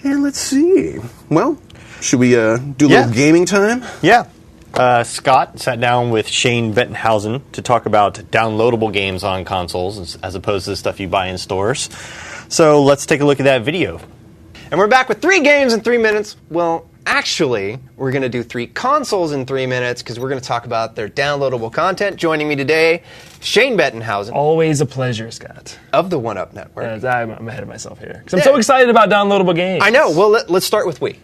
And let's see. Well, should we do a little gaming time? Yeah. Scott sat down with Shane Bettenhausen to talk about downloadable games on consoles as opposed to the stuff you buy in stores. So let's take a look at that video. And we're back with 3 games in 3 minutes. Well, actually, we're going to do 3 consoles in 3 minutes because we're going to talk about their downloadable content. Joining me today, Shane Bettenhausen. Always a pleasure, Scott. Of the 1UP Network. I'm ahead of myself here. Because I'm so excited about downloadable games. I know. Well, let's start with Wii.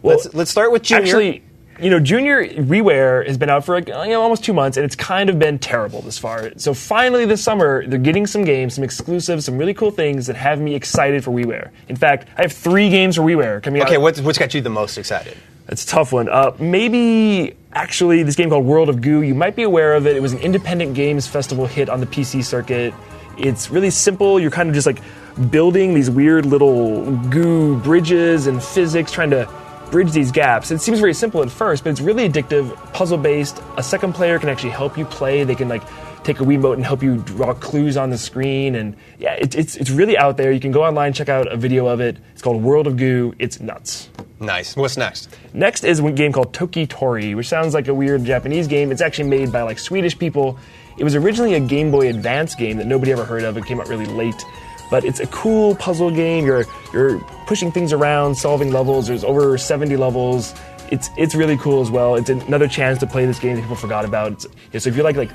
Well, let's start with Junior. Actually, Junior WiiWare has been out for almost 2 months, and it's kind of been terrible this far. So finally this summer, they're getting some games, some exclusives, some really cool things that have me excited for WiiWare. In fact, I have 3 games for WiiWare coming out. Okay, what's got you the most excited? It's a tough one. Maybe, actually, this game called World of Goo. You might be aware of it. It was an independent games festival hit on the PC circuit. It's really simple. You're kind of just like building these weird little goo bridges and physics, trying to bridge these gaps. It seems very simple at first, but it's really addictive, puzzle-based. A second player can actually help you play. They can take a Wiimote and help you draw clues on the screen. And yeah, it's really out there. You can go online, check out a video of it. It's called World of Goo. It's nuts. Nice. What's next? Next is a game called Toki Tori, which sounds like a weird Japanese game. It's actually made by Swedish people. It was originally a Game Boy Advance game that nobody ever heard of. It came out really late. But it's a cool puzzle game. You're pushing things around, solving levels. There's over 70 levels. It's really cool as well. It's another chance to play this game that people forgot about. So if you like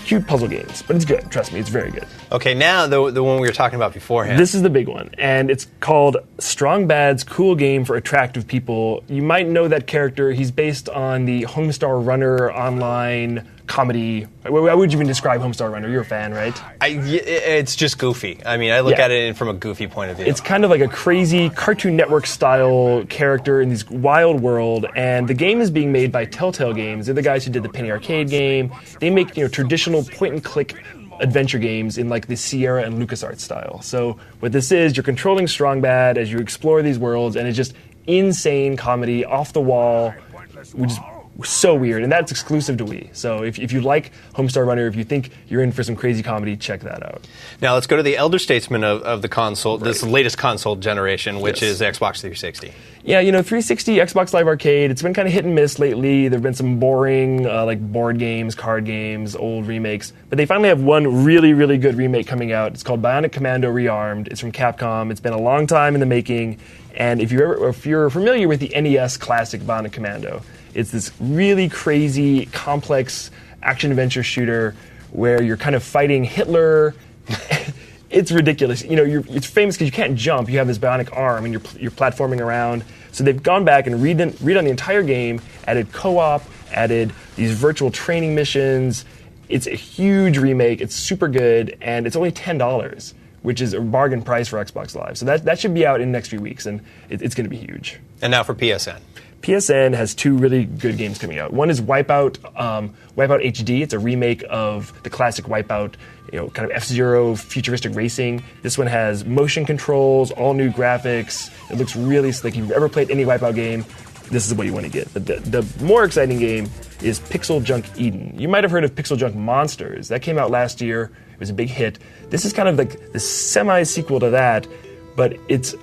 cute puzzle games, but it's good. Trust me, it's very good. Okay, now the one we were talking about beforehand. This is the big one, and it's called Strong Bad's Cool Game for Attractive People. You might know that character. He's based on the Homestar Runner online comedy. How would you even describe Homestar Runner? You're a fan, right? It's just goofy. I mean, I look at it from a goofy point of view. It's kind of like a crazy Cartoon Network style character in this wild world, and the game is being made by Telltale Games. They're the guys who did the Penny Arcade game. They make traditional point-and-click adventure games in the Sierra and LucasArts style. So what this is, you're controlling Strong Bad as you explore these worlds, and it's just insane comedy, off the wall, which is so weird, and that's exclusive to Wii. So if you like Homestar Runner, if you think you're in for some crazy comedy, check that out. Now let's go to the elder statesman of the console, this latest console generation, which is Xbox 360. Yeah, 360, Xbox Live Arcade, it's been kind of hit and miss lately. There have been some boring board games, card games, old remakes. But they finally have one really, really good remake coming out. It's called Bionic Commando Rearmed. It's from Capcom. It's been a long time in the making. And if you're familiar with the NES classic Bionic Commando, it's this really crazy, complex action-adventure shooter where you're kind of fighting Hitler. It's ridiculous. It's famous because you can't jump. You have this bionic arm, and you're platforming around. So they've gone back and redone the entire game, added co-op, added these virtual training missions. It's a huge remake. It's super good, and it's only $10, which is a bargain price for Xbox Live. So that should be out in the next few weeks, and it's going to be huge. And now for PSN. PSN has 2 really good games coming out. One is Wipeout, Wipeout HD. It's a remake of the classic Wipeout, kind of F-Zero futuristic racing. This one has motion controls, all new graphics. It looks really slick. If you've ever played any Wipeout game, this is what you want to get. But the more exciting game is Pixel Junk Eden. You might have heard of Pixel Junk Monsters. That came out last year. It was a big hit. This is kind of like the semi-sequel to that, but it's...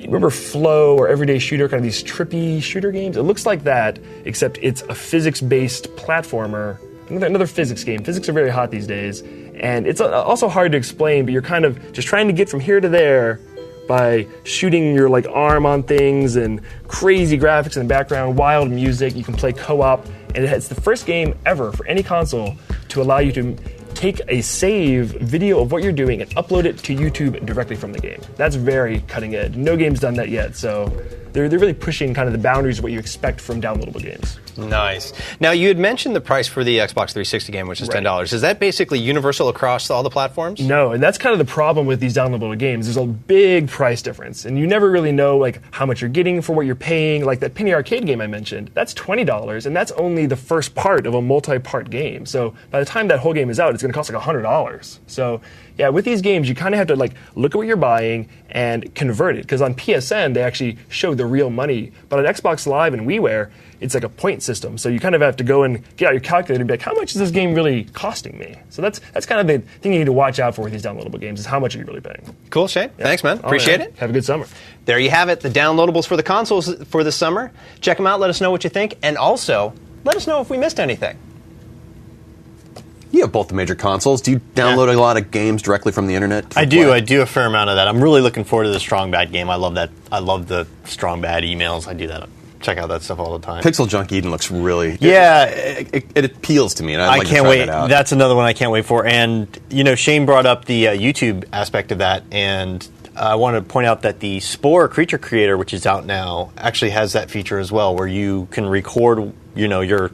Remember Flow or Everyday Shooter, kind of these trippy shooter games? It looks like that, except it's a physics-based platformer. Another physics game. Physics are very hot these days. And it's also hard to explain, but you're kind of just trying to get from here to there by shooting your arm on things and crazy graphics in the background, wild music. You can play co-op. And it's the first game ever for any console to allow you to take a save video of what you're doing and upload it to YouTube directly from the game. That's very cutting edge. No game's done that yet, so they're really pushing kind of the boundaries of what you expect from downloadable games. Nice. Now, you had mentioned the price for the Xbox 360 game, which is $10. Is that basically universal across all the platforms? No, and that's kind of the problem with these downloadable games. There's a big price difference, and you never really know how much you're getting for what you're paying. Like that Penny Arcade game I mentioned, that's $20, and that's only the first part of a multi-part game. So by the time that whole game is out, it's going to it costs like $100. So yeah, with these games, you kind of have to like look at what you're buying and convert it. Because on PSN, they actually show the real money. But on Xbox Live and WiiWare, it's like a point system. So you kind of have to go and get out your calculator and be like, how much is this game really costing me? So that's kind of the thing you need to watch out for with these downloadable games is how much are you really paying. Cool, Shane. Thanks, man. All Appreciate right. it. Have a good summer. There you have it, the downloadables for the consoles for this summer. Check them out, let us know what you think, and also let us know if we missed anything. You have both the major consoles. Do you download a lot of games directly from the internet? I do a fair amount of that. I'm really looking forward to the Strong Bad game. I love that. I love the Strong Bad emails. I do that. Check out that stuff all the time. Pixel Junk Eden looks really... Yeah. It appeals to me, and I'd I like to can't try wait. that out. That's another one I can't wait for. And, Shane brought up the YouTube aspect of that, and I want to point out that the Spore Creature Creator, which is out now, actually has that feature as well, where you can record, your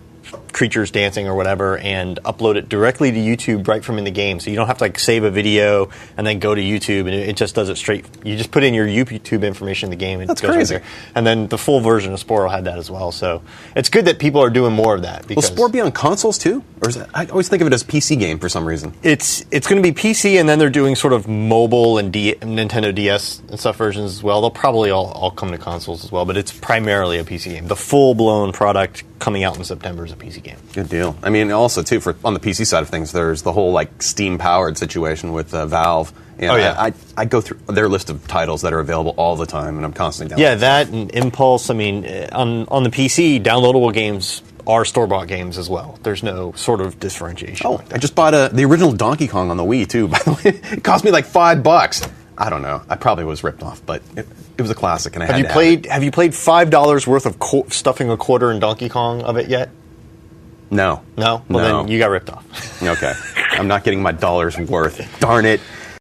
creatures dancing or whatever and upload it directly to YouTube right from in the game. So you don't have to save a video and then go to YouTube, and it just does it straight. You just put in your YouTube information in the game and That's it goes crazy. right there. And then the full version of Spore had that as well. So it's good that people are doing more of that. Will Because Spore be on consoles too? Or is it, I always think of it as a PC game for some reason. It's going to be PC, and then they're doing sort of mobile and Nintendo DS and stuff versions as well. They'll probably all come to consoles as well, but it's primarily a PC game. The full-blown product coming out in September is a PC game. Good deal. I mean, also too, on the PC side of things, there's the whole Steam-powered situation with Valve. And Oh, yeah. I go through their list of titles that are available all the time, and I'm constantly downloading. Yeah, that and Impulse. I mean, on the PC, downloadable games are store-bought games as well. There's no sort of differentiation. Oh, I just bought the original Donkey Kong on the Wii too. By the way, it cost me like $5. I don't know. I probably was ripped off, but it was a classic, and I had to have it. Have you played $5 worth of stuffing a quarter in Donkey Kong of it yet? No. No. Well, No. then you got ripped off. Okay. I'm not getting my dollars worth. Darn it.